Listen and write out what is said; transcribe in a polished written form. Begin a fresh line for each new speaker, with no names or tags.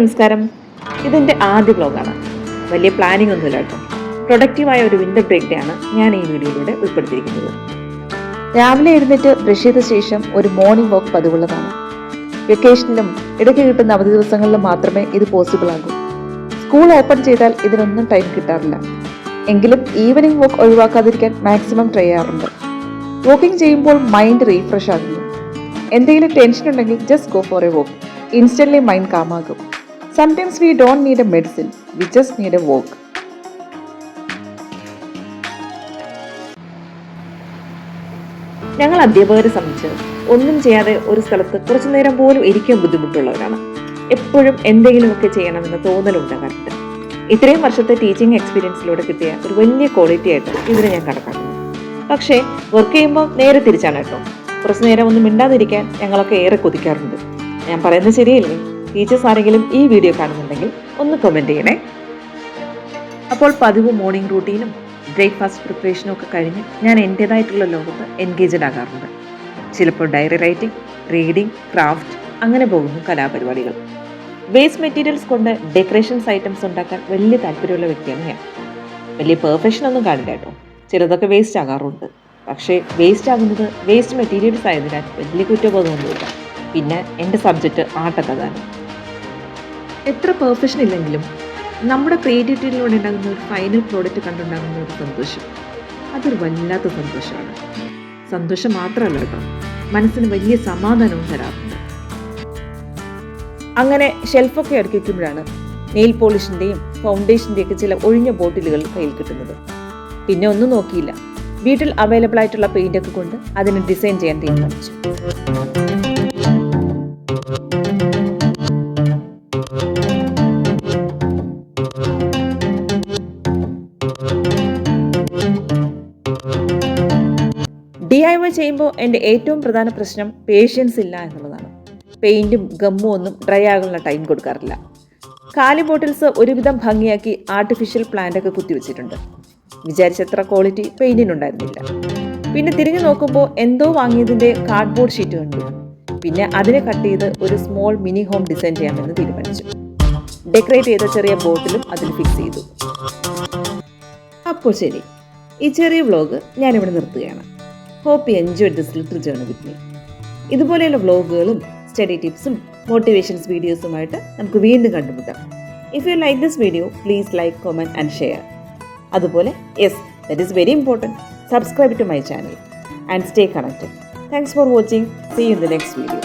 നമസ്കാരം. ഇതെൻ്റെ ആദ്യ വ്ലോഗാണ്. വലിയ പ്ലാനിംഗ് ഒന്നുമില്ല കേട്ടോ. പ്രൊഡക്റ്റീവായ ഒരു വിൻ്റർ ബ്രേക്ക് ഡേ ആണ് ഞാൻ ഈ വീഡിയോയിലൂടെ ഉൾപ്പെടുത്തിയിരിക്കുന്നത്. രാവിലെ എഴുന്നേറ്റ് ബ്രഷ് ചെയ്ത ശേഷം ഒരു മോർണിംഗ് വാക്ക് പതിവുള്ളതാണ്. വെക്കേഷനിലും ഇടയ്ക്ക് കിട്ടുന്ന അവധി ദിവസങ്ങളിലും മാത്രമേ ഇത് പോസിബിൾ ആകൂ. സ്കൂൾ ഓപ്പൺ ചെയ്താൽ ഇതിനൊന്നും ടൈം കിട്ടാറില്ല. എങ്കിലും ഈവനിങ് വാക്ക് ഒഴിവാക്കാതിരിക്കാൻ മാക്സിമം ട്രൈ ചെയ്യാറുണ്ട്. വാക്കിംഗ് ചെയ്യുമ്പോൾ മൈൻഡ് റീഫ്രഷ് ആകുന്നു. എന്തെങ്കിലും ടെൻഷൻ ഉണ്ടെങ്കിൽ just go for a walk. Instantly mind calm ആകും. Sometimes we don't need a medicine, we just need a walk. ഞങ്ങൾ അധ്യാപകരെ സംബന്ധിച്ച് ഒന്നും ചെയ്യാതെ ഒരു സ്ഥലത്ത് കുറച്ചു നേരം പോലും ഇരിക്കാൻ ബുദ്ധിമുട്ടുള്ളവരാണ്. എപ്പോഴും എന്തെങ്കിലുമൊക്കെ ചെയ്യണമെന്ന് തോന്നലുണ്ടാകാറുണ്ട്. ഇത്രയും വർഷത്തെ ടീച്ചിങ് എക്സ്പീരിയൻസിലൂടെ കിട്ടിയ ഒരു വലിയ ക്വാളിറ്റി ആയിട്ട് ഇതിനെ ഞാൻ കണക്കാക്കുന്നു. പക്ഷേ വർക്ക് ചെയ്യുമ്പോൾ നേരെ തിരിച്ചാണ് കേട്ടോ. കുറച്ചു നേരം ഒന്നും മിണ്ടാതിരിക്കാൻ ഞങ്ങളൊക്കെ ഏറെ കൊതിക്കാറുണ്ട്. ഞാൻ പറയുന്നത് ശരിയല്ലേ? ടീച്ചേഴ്സ് ആരെങ്കിലും ഈ വീഡിയോ കാണുന്നുണ്ടെങ്കിൽ ഒന്ന് കമൻറ്റ് ചെയ്യണേ. അപ്പോൾ പതിവ് മോർണിംഗ് റൂട്ടീനും ബ്രേക്ക്ഫാസ്റ്റ് പ്രിപ്പറേഷനും ഒക്കെ കഴിഞ്ഞ് ഞാൻ എൻ്റേതായിട്ടുള്ള ലോകത്ത് എൻഗേജഡ് ആകാറുണ്ട്. ചിലപ്പോൾ ഡയറി റൈറ്റിംഗ്, റീഡിംഗ്, ക്രാഫ്റ്റ്, അങ്ങനെ പോകുന്നു കലാപരിപാടികൾ. വേസ്റ്റ് മെറ്റീരിയൽസ് കൊണ്ട് ഡെക്കറേഷൻസ് ഐറ്റംസ് ഉണ്ടാക്കാൻ വലിയ താല്പര്യമുള്ള വ്യക്തിയാണ് ഞാൻ. വലിയ പെർഫെക്ഷൻ ഒന്നും കാണില്ല കേട്ടോ. ചിലതൊക്കെ വേസ്റ്റ് ആകാറുണ്ട്. പക്ഷേ വേസ്റ്റ് ആകുന്നത് വേസ്റ്റ് മെറ്റീരിയൽസ് ആയതിനാൽ വലിയ കുറ്റബോധമൊന്നുമില്ല. പിന്നെ എൻ്റെ സബ്ജക്റ്റ് ആർട്ടൊക്കെ തന്നെ. എത്ര പെർഫെക്ഷൻ ഇല്ലെങ്കിലും നമ്മുടെ ക്രിയേറ്റിവിറ്റിയിലൂടെ ഉണ്ടാകുന്ന ഒരു ഫൈനൽ പ്രോഡക്റ്റ് കണ്ടുണ്ടാകുന്ന ഒരു സന്തോഷം, അതൊരു വല്ലാത്ത സന്തോഷമാണ്. സന്തോഷം മാത്രമല്ല കേട്ടോ, മനസ്സിന് വലിയ സമാധാനവും തരാറുണ്ട്. അങ്ങനെ ഷെൽഫൊക്കെ അടുക്കി വയ്ക്കുമ്പോഴാണ് നെയിൽ പോളിഷിൻ്റെയും ഫൗണ്ടേഷൻ്റെയൊക്കെ ചില ഒഴിഞ്ഞ ബോട്ടിലുകൾ കയ്യിൽ കിട്ടുന്നത്. പിന്നെ ഒന്നും നോക്കിയില്ല, വീട്ടിൽ അവൈലബിൾ ആയിട്ടുള്ള പെയിൻ്റൊക്കെ കൊണ്ട് അതിന് ഡിസൈൻ ചെയ്യാൻ തീരുമാനിച്ചു. DIY ചെയ്യുമ്പോൾ എൻ്റെ ഏറ്റവും പ്രധാന പ്രശ്നം പേഷ്യൻസ് ഇല്ല എന്നുള്ളതാണ്. പെയിൻറ്റും ഗമ്മും ഒന്നും ഡ്രൈ ആകാനുള്ള ടൈം കൊടുക്കാറില്ല. കാലി ബോട്ടിൽസ് ഒരുവിധം ഭംഗിയാക്കി ആർട്ടിഫിഷ്യൽ പ്ലാന്റൊക്കെ കുത്തിവെച്ചിട്ടുണ്ട്. വിചാരിച്ചത്ര ക്വാളിറ്റി പെയിൻറ്റിനുണ്ടായിരുന്നില്ല. പിന്നെ തിരിഞ്ഞു നോക്കുമ്പോൾ എന്തോ വാങ്ങിയതിൻ്റെ കാർഡ്ബോർഡ് ഷീറ്റ് കണ്ടു. പിന്നെ അതിനെ കട്ട് ചെയ്ത് ഒരു സ്മോൾ മിനി ഹോം ഡിസൈൻ ചെയ്യാമെന്ന് തീരുമാനിച്ചു. ഡെക്കറേറ്റ് ചെയ്ത ചെറിയ ബോട്ടിലും അതിൽ ഫിക്സ് ചെയ്തു. അപ്പോൾ ശരി, ഈ ചെറിയ വ്ലോഗ് ഞാനിവിടെ നിർത്തുകയാണ്. Hope you enjoyed this little journey with me. ഇതുപോലെയുള്ള വ്ലോഗുകളും സ്റ്റഡി ടിപ്സും മോട്ടിവേഷൻസ് വീഡിയോസുമായിട്ട് നമുക്ക് വീണ്ടും കണ്ടുമുട്ടാം. If you like this video, please like, comment and share. അതുപോലെ that is very important, subscribe to my channel and stay connected. Thanks for watching. See you in the next video.